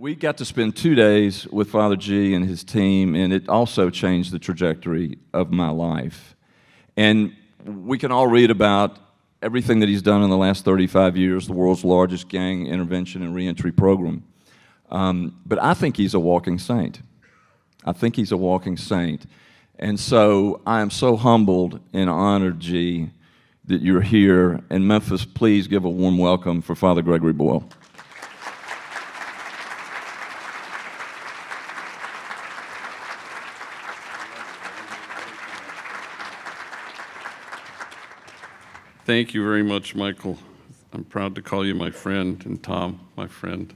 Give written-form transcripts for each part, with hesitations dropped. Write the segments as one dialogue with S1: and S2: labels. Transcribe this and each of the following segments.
S1: We got to spend 2 days with Father G and his team, and it also changed the trajectory of my life. And we can all read about everything that he's done in the last 35 years, the world's largest gang intervention and reentry program. But I think he's a walking saint. I think he's a walking saint. And so I am so humbled and honored, G, that you're here. And Memphis, please give a warm welcome for Father Gregory Boyle.
S2: Thank you very much, Michael. I'm proud to call you my friend, and Tom, my friend.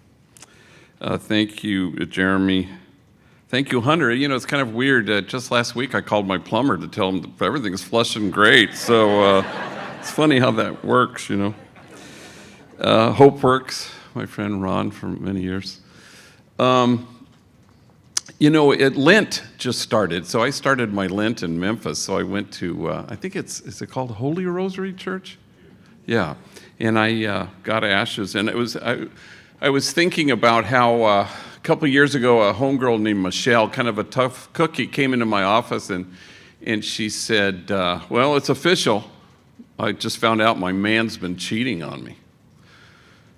S2: Thank you, Jeremy. Thank you, Hunter. You know, it's kind of weird. Just last week, I called my plumber to tell him that everything's flush and great. So it's funny how that works, you know. Hope Works, my friend Ron for many years. You know, Lent just started, so I started my Lent in Memphis. So I went to, I think is it called Holy Rosary Church? Yeah, and I got ashes, and I was thinking about how a couple years ago a homegirl named Michelle, kind of a tough cookie, came into my office, and she said, well, it's official. I just found out my man's been cheating on me.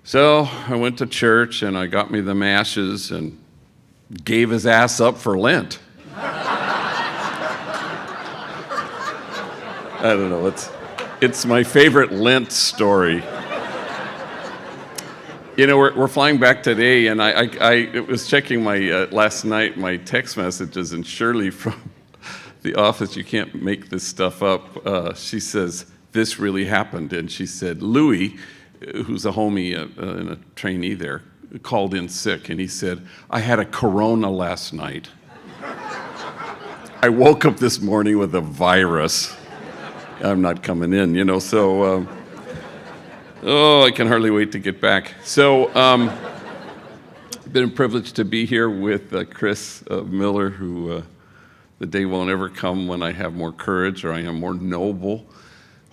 S2: So I went to church, and I got me them ashes, and gave his ass up for Lent. I don't know, it's my favorite Lent story. You know, we're flying back today, and I was checking my, last night, my text messages, and Shirley from the office, you can't make this stuff up, she says, this really happened, and she said, Louis, who's a homie and a trainee there, called in sick, and he said, I had a corona last night. I woke up this morning with a virus. I'm not coming in, you know, so, I can hardly wait to get back. So, been a privilege to be here with Chris Miller, who the day won't ever come when I have more courage, or I am more noble,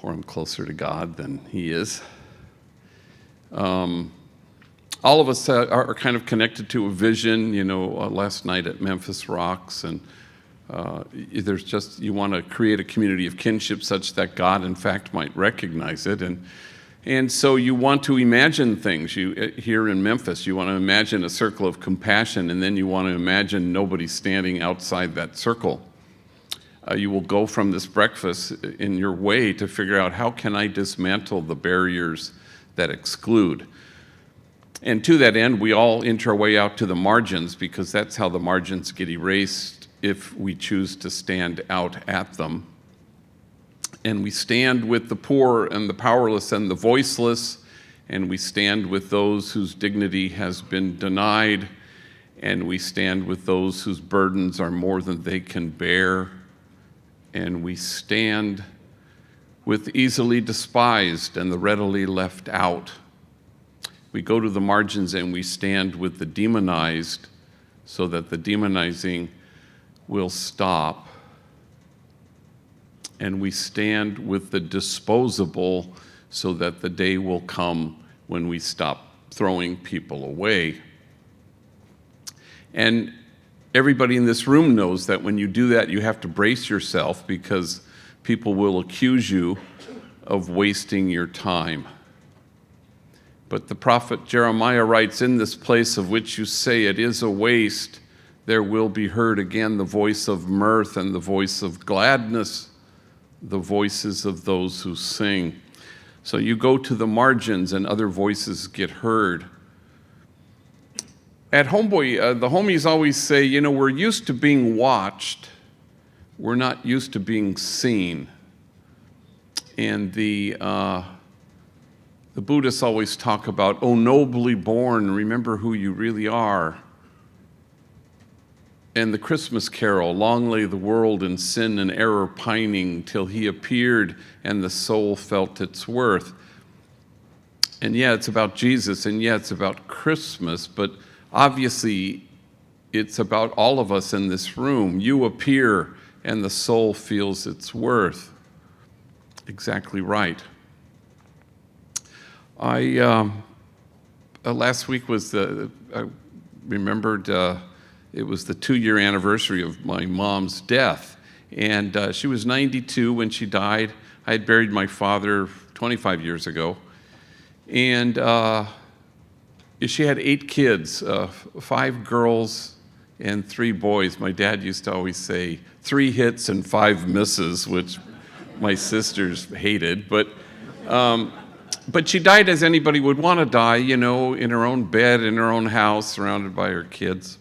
S2: or I'm closer to God than he is. All of us are kind of connected to a vision, you know, last night at Memphis Rocks, and there's just, you want to create a community of kinship such that God, in fact, might recognize it, and so you want to imagine things. Here in Memphis, you want to imagine a circle of compassion, and then you want to imagine nobody standing outside that circle. You will go from this breakfast in your way to figure out, how can I dismantle the barriers that exclude? And to that end, we all inch our way out to the margins, because that's how the margins get erased if we choose to stand out at them. And we stand with the poor and the powerless and the voiceless, and we stand with those whose dignity has been denied, and we stand with those whose burdens are more than they can bear, and we stand with the easily despised and the readily left out. We go to the margins and we stand with the demonized so that the demonizing will stop. And we stand with the disposable so that the day will come when we stop throwing people away. And everybody in this room knows that when you do that, you have to brace yourself, because people will accuse you of wasting your time. But the prophet Jeremiah writes, in this place of which you say it is a waste, there will be heard again the voice of mirth and the voice of gladness, the voices of those who sing. So you go to the margins and other voices get heard. At Homeboy, the homies always say, you know, we're used to being watched. We're not used to being seen. And the Buddhists always talk about, oh, nobly born, remember who you really are. And the Christmas carol, long lay the world in sin and error pining, till he appeared and the soul felt its worth. And yeah, it's about Jesus, and yeah, it's about Christmas, but obviously it's about all of us in this room. You appear and the soul feels its worth. Exactly right. Last week was remembered it was the 2-year anniversary of my mom's death. And she was 92 when she died. I had buried my father 25 years ago. And she had 8 kids, 5 girls and 3 boys. My dad used to always say 3 hits and 5 misses, which my sisters hated. But she died as anybody would want to die, in her own bed, in her own house, surrounded by her kids.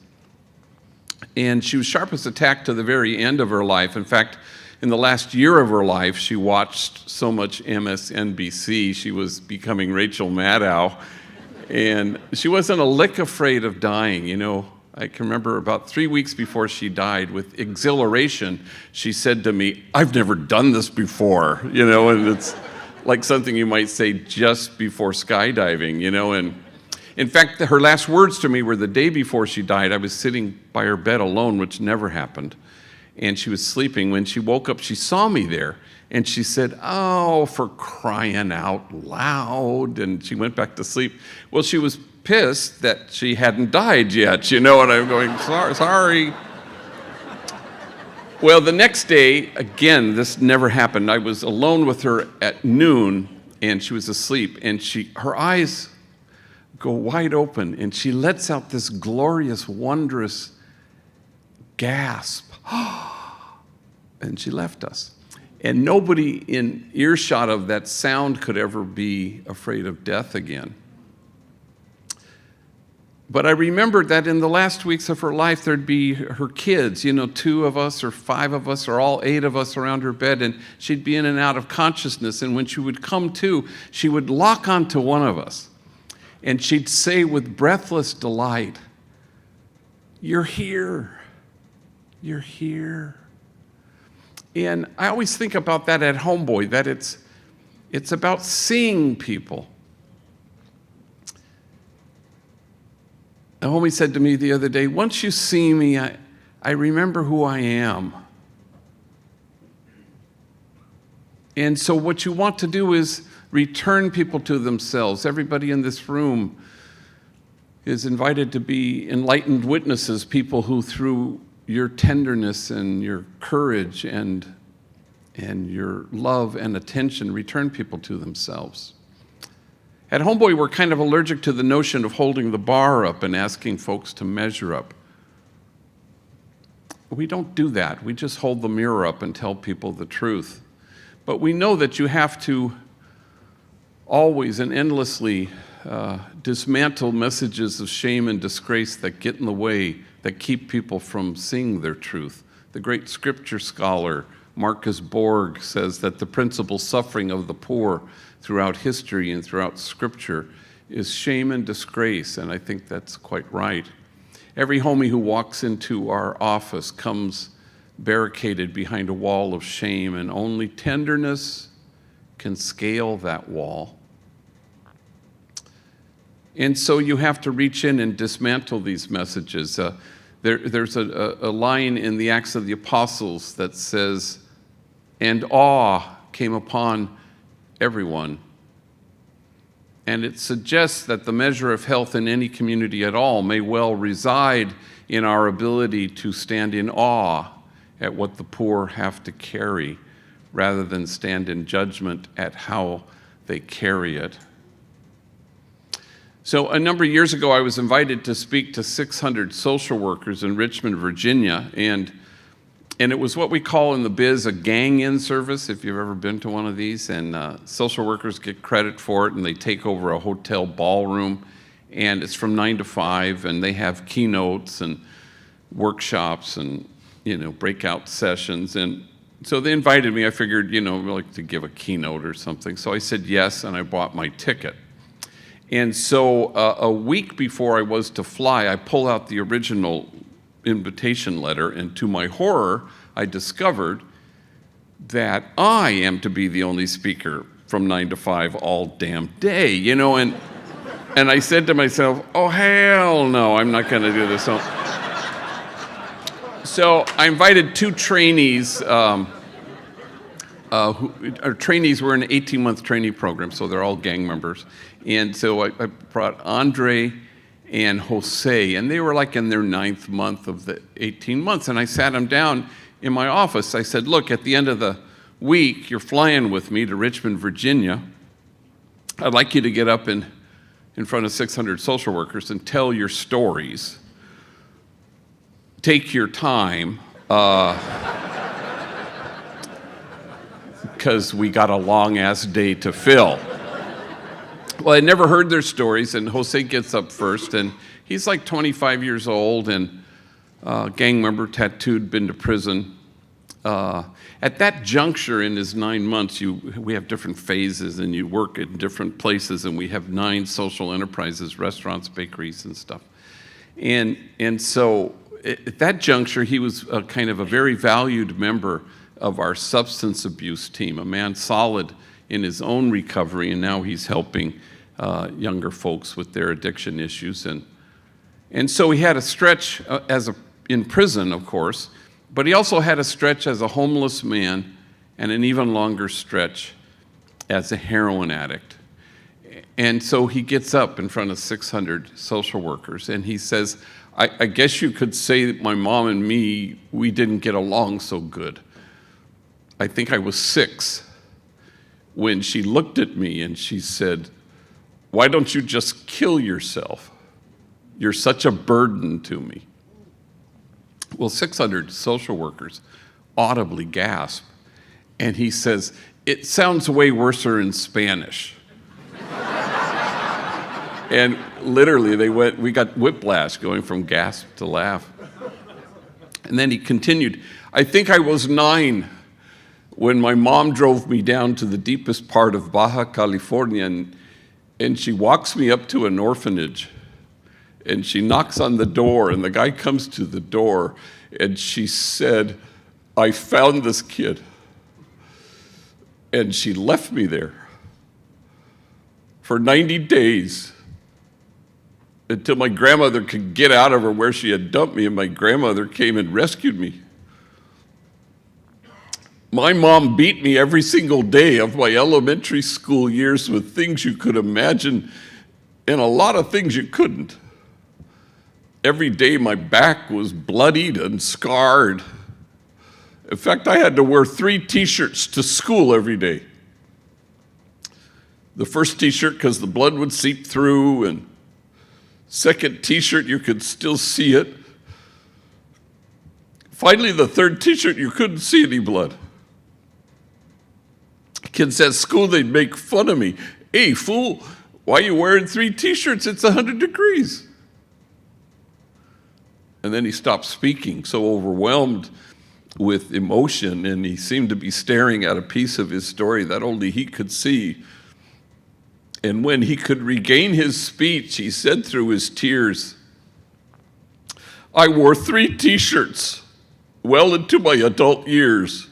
S2: And she was sharp as a tack to the very end of her life. In fact, in the last year of her life, she watched so much MSNBC, she was becoming Rachel Maddow. And she wasn't a lick afraid of dying, I can remember about 3 weeks before she died, with exhilaration, she said to me, "I've never done this before," and it's like something you might say just before skydiving, and in fact, her last words to me were the day before she died. I was sitting by her bed alone, which never happened, and she was sleeping. When she woke up, she saw me there, and she said, "Oh, for crying out loud," and she went back to sleep. Well, she was pissed that she hadn't died yet, and I'm going, sorry. Well, the next day, again, this never happened. I was alone with her at noon, and she was asleep, and her eyes go wide open, and she lets out this glorious, wondrous gasp. And she left us. And nobody in earshot of that sound could ever be afraid of death again. But I remembered that in the last weeks of her life, there'd be her kids, 2 of us or 5 of us or all 8 of us around her bed, and she'd be in and out of consciousness. And when she would come to, she would lock onto one of us. And she'd say with breathless delight, "You're here. You're here." And I always think about that at Homeboy, that it's about seeing people. A homie said to me the other day, "Once you see me, I remember who I am." And so what you want to do is return people to themselves. Everybody in this room is invited to be enlightened witnesses, people who through your tenderness and your courage and your love and attention return people to themselves. At Homeboy, we're kind of allergic to the notion of holding the bar up and asking folks to measure up. We don't do that. We just hold the mirror up and tell people the truth. But we know that you have to always and endlessly dismantle messages of shame and disgrace that get in the way, that keep people from seeing their truth. The great scripture scholar Marcus Borg says that the principal suffering of the poor throughout history and throughout Scripture is shame and disgrace, and I think that's quite right. Every homie who walks into our office comes barricaded behind a wall of shame, and only tenderness can scale that wall. And so you have to reach in and dismantle these messages. There's a line in the Acts of the Apostles that says, "And awe came upon everyone." And it suggests that the measure of health in any community at all may well reside in our ability to stand in awe at what the poor have to carry, rather than stand in judgment at how they carry it. So a number of years ago, I was invited to speak to 600 social workers in Richmond, Virginia, and it was what we call in the biz a gang-in service, if you've ever been to one of these, and social workers get credit for it, and they take over a hotel ballroom, and it's from 9 to 5, and they have keynotes and workshops and, breakout sessions, and so they invited me. I figured, like to give a keynote or something, so I said yes, and I bought my ticket. And so a week before I was to fly, I pulled out the original invitation letter, and to my horror, I discovered that I am to be the only speaker from 9 to 5 all damn day, and I said to myself, oh, hell no, I'm not going to do this. So I invited 2 trainees, trainees were in an 18-month trainee program, so they're all gang members. And so I brought Andre and Jose, and they were like in their 9th month of the 18 months. And I sat them down in my office. I said, look, at the end of the week, you're flying with me to Richmond, Virginia. I'd like you to get up in front of 600 social workers and tell your stories. Take your time, because we got a long-ass day to fill. Well, I never heard their stories, and Jose gets up first, and he's like 25 years old, and gang member, tattooed, been to prison. At that juncture in his 9 months, we have different phases, and you work in different places, and we have 9 social enterprises, restaurants, bakeries, and stuff. And so at that juncture, he was kind of a very valued member of our substance abuse team, a man solid in his own recovery, and now he's helping younger folks with their addiction issues. And so he had a stretch in prison, of course, but he also had a stretch as a homeless man and an even longer stretch as a heroin addict. And so he gets up in front of 600 social workers and he says, I guess you could say that my mom and me, we didn't get along so good. I think I was 6 when she looked at me and she said, why don't you just kill yourself? You're such a burden to me. Well, 600 social workers audibly gasp, and he says, it sounds way worser in Spanish. And literally, we got whiplash going from gasp to laugh. And then he continued, I think I was 9 when my mom drove me down to the deepest part of Baja California, and she walks me up to an orphanage, and she knocks on the door, and the guy comes to the door, and she said, I found this kid. And she left me there for 90 days until my grandmother could get out of her where she had dumped me, and my grandmother came and rescued me. My mom beat me every single day of my elementary school years with things you could imagine and a lot of things you couldn't. Every day my back was bloodied and scarred. In fact, I had to wear 3 t-shirts to school every day. The first t-shirt because the blood would seep through, and second t-shirt you could still see it. Finally, the third t-shirt you couldn't see any blood. Kids at school, they'd make fun of me. Hey, fool, why are you wearing 3 t-shirts? It's 100 degrees. And then he stopped speaking, so overwhelmed with emotion, and he seemed to be staring at a piece of his story that only he could see. And when he could regain his speech, he said through his tears, I wore 3 t-shirts well into my adult years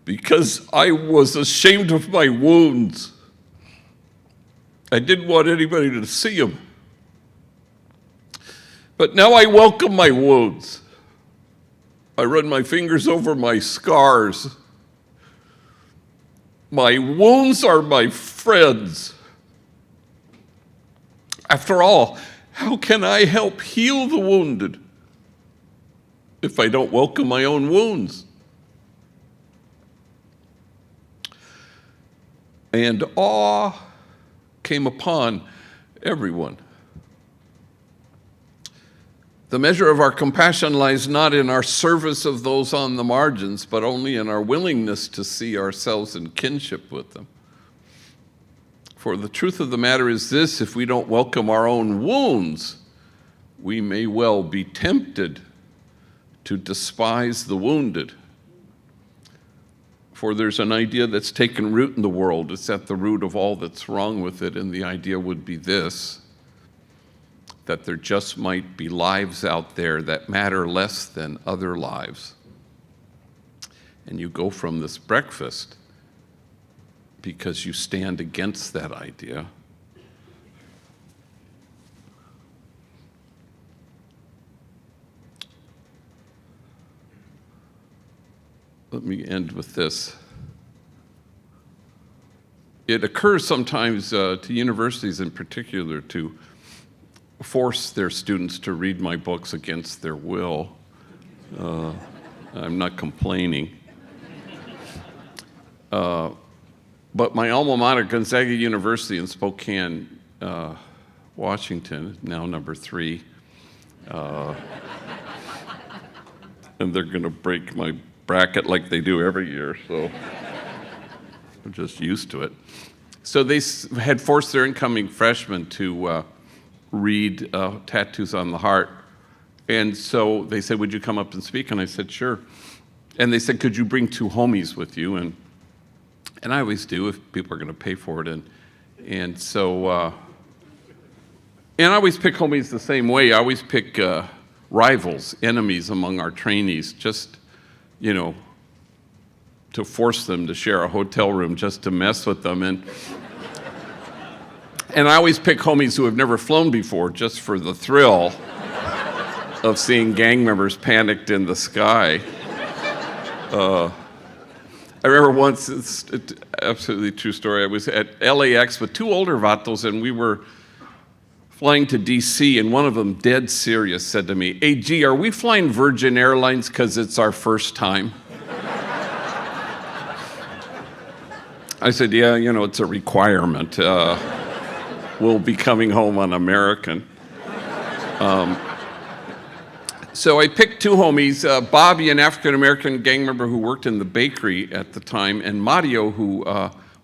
S2: because I was ashamed of my wounds. I didn't want anybody to see them. But now I welcome my wounds. I run my fingers over my scars. My wounds are my friends. After all, how can I help heal the wounded if I don't welcome my own wounds? And awe came upon everyone. The measure of our compassion lies not in our service of those on the margins, but only in our willingness to see ourselves in kinship with them. For the truth of the matter is this, if we don't welcome our own wounds, we may well be tempted to despise the wounded. For there's an idea that's taken root in the world. It's at the root of all that's wrong with it, and the idea would be this, that there just might be lives out there that matter less than other lives. And you go from this breakfast because you stand against that idea. Let me end with this. It occurs sometimes to universities in particular to force their students to read my books against their will. I'm not complaining. But my alma mater, Gonzaga University in Spokane, Washington, now number 3. And they're going to break my bracket like they do every year, so I'm just used to it. So they had forced their incoming freshmen to read Tattoos on the Heart. And so they said, would you come up and speak? And I said, sure. And they said, could you bring 2 homies with you? And I always do if people are going to pay for it. And so, and I always pick homies the same way. I always pick rivals, enemies among our trainees, just, to force them to share a hotel room just to mess with them. And I always pick homies who have never flown before just for the thrill of seeing gang members panicked in the sky. I remember once, it's an absolutely true story, I was at LAX with 2 older vatos, and we were flying to DC, and one of them, dead serious, said to me, hey, G, are we flying Virgin Airlines because it's our first time? I said, yeah, it's a requirement. We'll be coming home on American. So I picked 2 homies, Bobby, an African-American gang member who worked in the bakery at the time, and Mario, who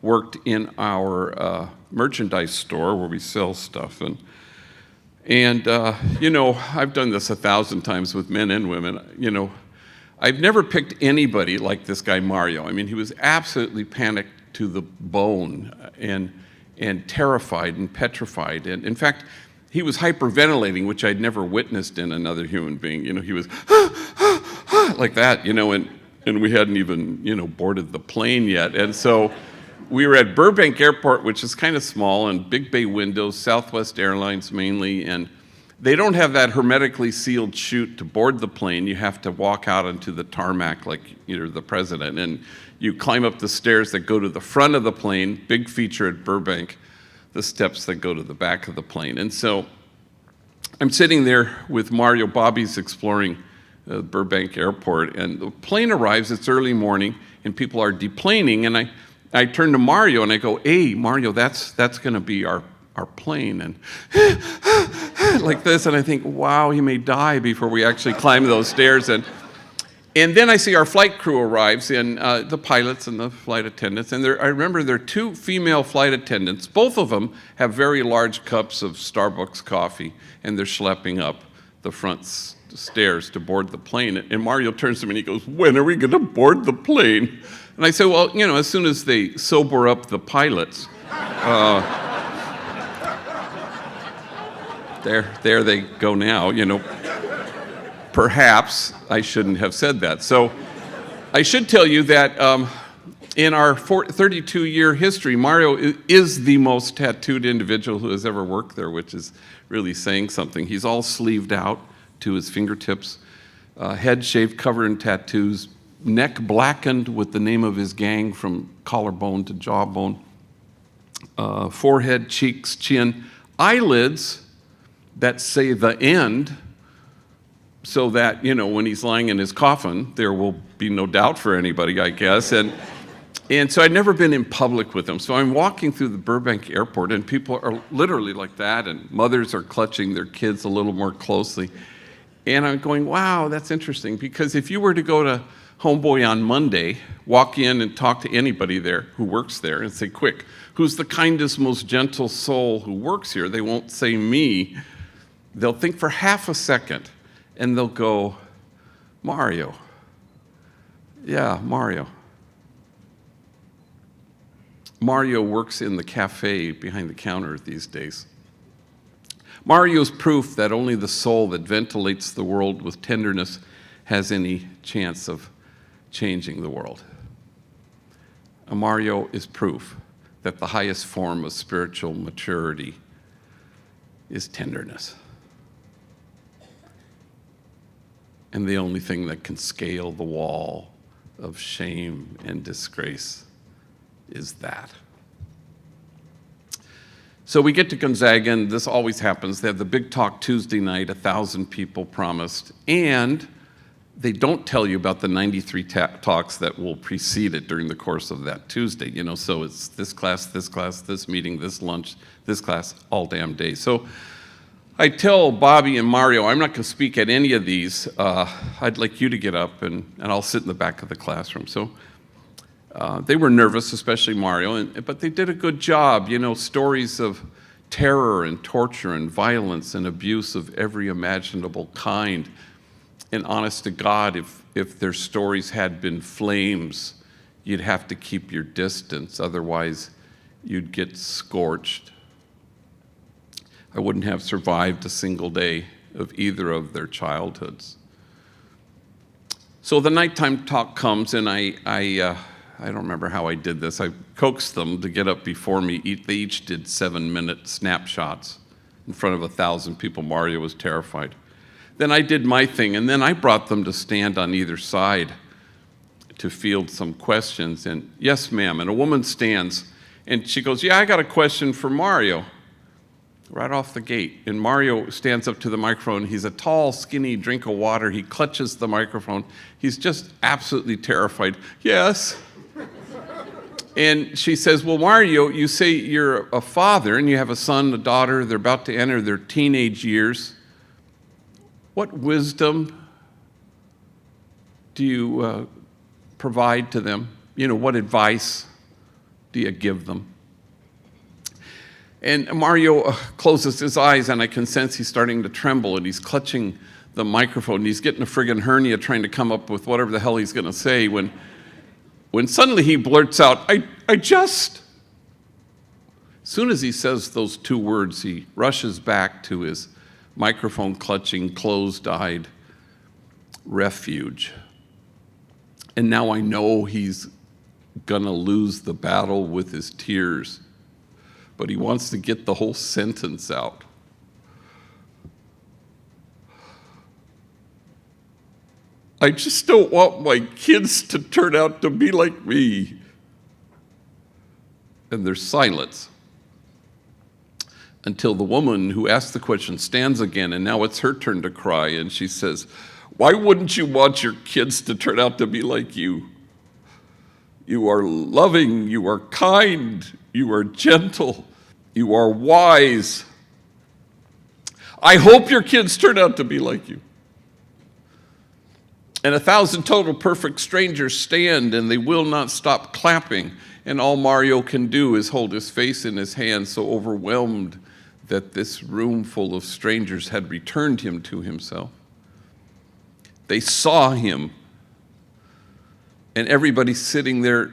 S2: worked in our merchandise store where we sell stuff. And I've done this 1,000 times with men and women. I've never picked anybody like this guy Mario. I mean, he was absolutely panicked to the bone and terrified and petrified. And in fact, he was hyperventilating, which I'd never witnessed in another human being. He was like that, and we hadn't even, boarded the plane yet. And so we were at Burbank Airport, which is kind of small, and big bay windows, Southwest Airlines mainly, and they don't have that hermetically sealed chute to board the plane. You have to walk out onto the tarmac like you're the president, and you climb up the stairs that go to the front of the plane, big feature at Burbank, the steps that go to the back of the plane. And so I'm sitting there with Mario. Bobby's exploring Burbank Airport, and the plane arrives, it's early morning, and people are deplaning, and I turn to Mario and I go, hey, Mario, that's going to be our plane, and like this, and I think, wow, he may die before we actually climb those stairs. And then I see our flight crew arrives, and the pilots and the flight attendants, and I remember there are 2 female flight attendants. Both of them have very large cups of Starbucks coffee, and they're schlepping up the front stairs to board the plane. And Mario turns to me and he goes, when are we going to board the plane? And I said, well, as soon as they sober up the pilots. There they go now, Perhaps I shouldn't have said that. So I should tell you that in our 32-year history, Mario is the most tattooed individual who has ever worked there, which is really saying something. He's all sleeved out to his fingertips, head shaved, covered in tattoos, neck blackened with the name of his gang from collarbone to jawbone, forehead, cheeks, chin, eyelids that say the end, so that, when he's lying in his coffin, there will be no doubt for anybody, I guess. And so I'd never been in public with him. So I'm walking through the Burbank Airport, and people are literally like that, and mothers are clutching their kids a little more closely. And I'm going, wow, that's interesting, because if you were to go to Homeboy on Monday, walk in and talk to anybody there who works there and say, quick, who's the kindest, most gentle soul who works here? They won't say me. They'll think for half a second, and they'll go, Mario. Yeah, Mario. Mario works in the cafe behind the counter these days. Mario's proof that only the soul that ventilates the world with tenderness has any chance of changing the world. Mario is proof that the highest form of spiritual maturity is tenderness. And the only thing that can scale the wall of shame and disgrace is that. So we get to Gonzaga, and this always happens. They have the big talk Tuesday night, 1,000 people promised, and they don't tell you about the 93 talks that will precede it during the course of that Tuesday. So it's this class, this meeting, this lunch, this class, all damn day. So I tell Bobby and Mario, I'm not going to speak at any of these. I'd like you to get up, and I'll sit in the back of the classroom. So they were nervous, especially Mario, but they did a good job. Stories of terror and torture and violence and abuse of every imaginable kind. And honest to God, if their stories had been flames, you'd have to keep your distance. Otherwise, you'd get scorched. I wouldn't have survived a single day of either of their childhoods. So the nighttime talk comes, and I don't remember how I did this. I coaxed them to get up before me. They each did 7-minute snapshots in front of 1,000 people. Mario was terrified. Then I did my thing, and then I brought them to stand on either side to field some questions. And yes, ma'am. And a woman stands, and she goes, yeah, I got a question for Mario. Right off the gate. And Mario stands up to the microphone. He's a tall, skinny drink of water. He clutches the microphone. He's just absolutely terrified. Yes. And she says, well, Mario, you say you're a father and you have a son, a daughter. They're about to enter their teenage years. What wisdom do you provide to them? What advice do you give them? And Mario closes his eyes, and I can sense he's starting to tremble, and he's clutching the microphone, and he's getting a friggin' hernia trying to come up with whatever the hell he's going to say when suddenly he blurts out, I just... As soon as he says those 2 words, he rushes back to his microphone-clutching, closed-eyed refuge. And now I know he's going to lose the battle with his tears. But he wants to get the whole sentence out. I just don't want my kids to turn out to be like me. And there's silence until the woman who asked the question stands again, and now it's her turn to cry, and she says, why wouldn't you want your kids to turn out to be like you? You are loving, you are kind, you are gentle, you are wise. I hope your kids turn out to be like you. And 1,000 total perfect strangers stand, and they will not stop clapping. And all Mario can do is hold his face in his hands, so overwhelmed that this room full of strangers had returned him to himself. They saw him, and everybody sitting there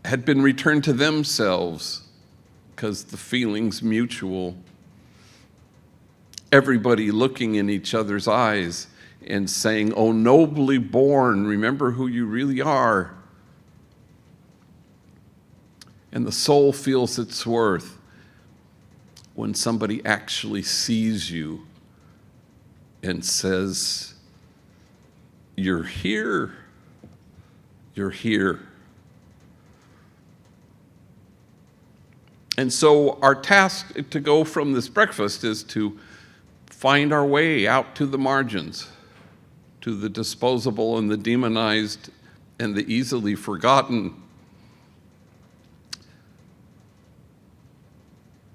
S2: had been returned to themselves because the feeling's mutual. Everybody looking in each other's eyes and saying, oh, nobly born, remember who you really are. And the soul feels its worth when somebody actually sees you and says, you're here, you're here. And so our task to go from this breakfast is to find our way out to the margins, to the disposable and the demonized and the easily forgotten,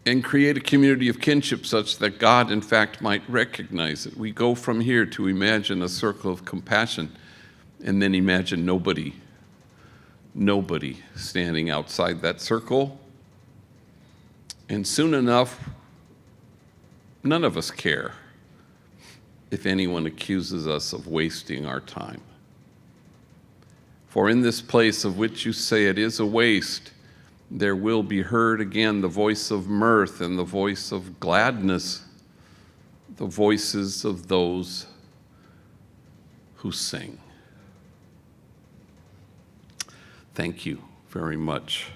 S2: and create a community of kinship such that God, in fact, might recognize it. We go from here to imagine a circle of compassion, and then imagine nobody standing outside that circle. And soon enough, none of us care if anyone accuses us of wasting our time. For in this place of which you say it is a waste, there will be heard again the voice of mirth and the voice of gladness, the voices of those who sing. Thank you very much.